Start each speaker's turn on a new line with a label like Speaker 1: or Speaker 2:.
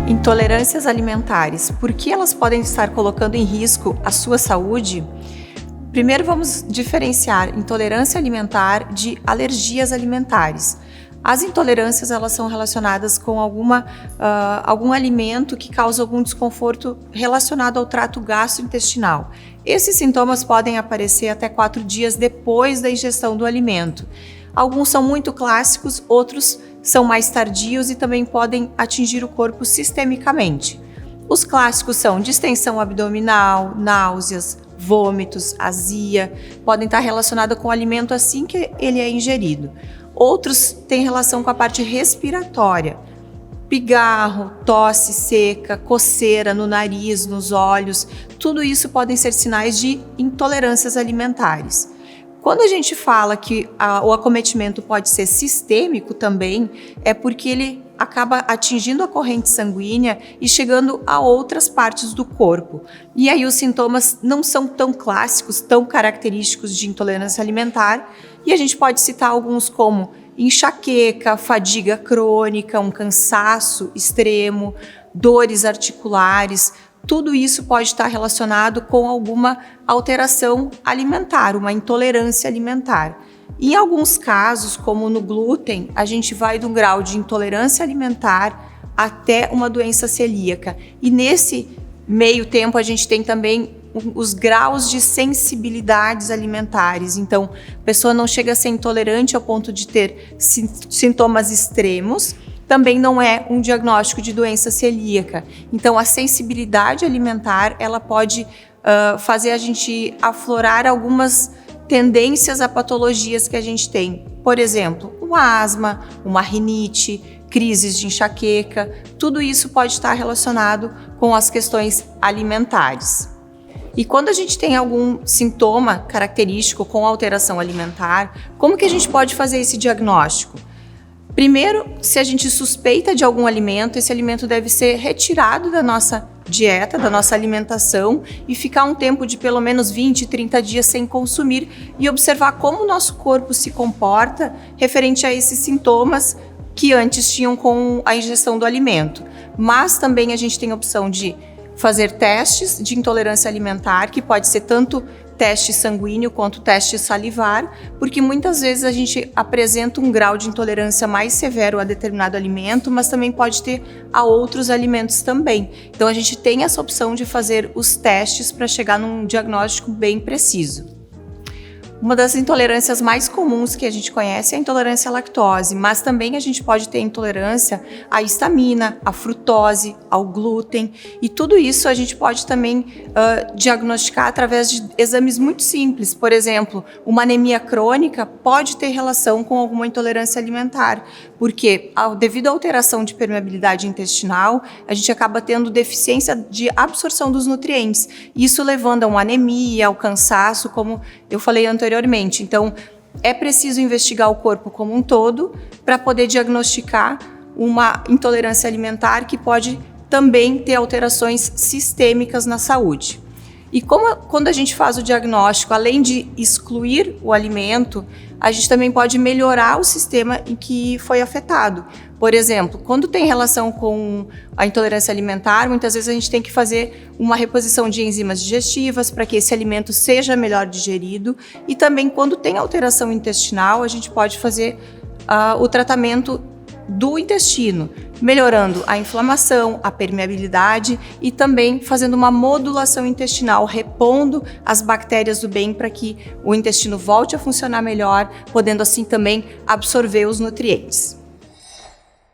Speaker 1: Intolerâncias alimentares. Por que elas podem estar colocando em risco a sua saúde? Primeiro vamos diferenciar intolerância alimentar de alergias alimentares. As intolerâncias elas são relacionadas com algum alimento que causa algum desconforto relacionado ao trato gastrointestinal. Esses sintomas podem aparecer até 4 dias depois da ingestão do alimento. Alguns são muito clássicos, outros são mais tardios e também podem atingir o corpo sistemicamente. Os clássicos são distensão abdominal, náuseas, vômitos, azia, podem estar relacionados com o alimento assim que ele é ingerido. Outros têm relação com a parte respiratória, pigarro, tosse seca, coceira no nariz, nos olhos, tudo isso podem ser sinais de intolerâncias alimentares. Quando a gente fala que o acometimento pode ser sistêmico também, é porque ele acaba atingindo a corrente sanguínea e chegando a outras partes do corpo. E aí os sintomas não são tão clássicos, tão característicos de intolerância alimentar, e a gente pode citar alguns como enxaqueca, fadiga crônica, um cansaço extremo, dores articulares. Tudo isso pode estar relacionado com alguma alteração alimentar, uma intolerância alimentar. Em alguns casos, como no glúten, a gente vai de um grau de intolerância alimentar até uma doença celíaca. E nesse meio tempo a gente tem também os graus de sensibilidades alimentares. Então, a pessoa não chega a ser intolerante ao ponto de ter sintomas extremos, também não é um diagnóstico de doença celíaca. Então, a sensibilidade alimentar, ela pode fazer a gente aflorar algumas tendências a patologias que a gente tem. Por exemplo, uma asma, uma rinite, crises de enxaqueca, tudo isso pode estar relacionado com as questões alimentares. E quando a gente tem algum sintoma característico com alteração alimentar, como que a gente pode fazer esse diagnóstico? Primeiro, se a gente suspeita de algum alimento, esse alimento deve ser retirado da nossa dieta, da nossa alimentação e ficar um tempo de pelo menos 20, 30 dias sem consumir e observar como o nosso corpo se comporta referente a esses sintomas que antes tinham com a ingestão do alimento. Mas também a gente tem a opção de fazer testes de intolerância alimentar, que pode ser tanto teste sanguíneo quanto teste salivar, porque muitas vezes a gente apresenta um grau de intolerância mais severo a determinado alimento, mas também pode ter a outros alimentos também. Então a gente tem essa opção de fazer os testes para chegar num diagnóstico bem preciso. Uma das intolerâncias mais comuns que a gente conhece é a intolerância à lactose, mas também a gente pode ter intolerância à histamina, à frutose, ao glúten, e tudo isso a gente pode também diagnosticar através de exames muito simples. Por exemplo, uma anemia crônica pode ter relação com alguma intolerância alimentar, porque devido à alteração de permeabilidade intestinal, a gente acaba tendo deficiência de absorção dos nutrientes, isso levando a uma anemia, ao cansaço, como eu falei anteriormente. Então, é preciso investigar o corpo como um todo para poder diagnosticar uma intolerância alimentar que pode também ter alterações sistêmicas na saúde. E quando a gente faz o diagnóstico, além de excluir o alimento, a gente também pode melhorar o sistema em que foi afetado. Por exemplo, quando tem relação com a intolerância alimentar, muitas vezes a gente tem que fazer uma reposição de enzimas digestivas para que esse alimento seja melhor digerido. E também quando tem alteração intestinal, a gente pode fazer o tratamento do intestino, melhorando a inflamação, a permeabilidade e também fazendo uma modulação intestinal, repondo as bactérias do bem para que o intestino volte a funcionar melhor, podendo assim também absorver os nutrientes.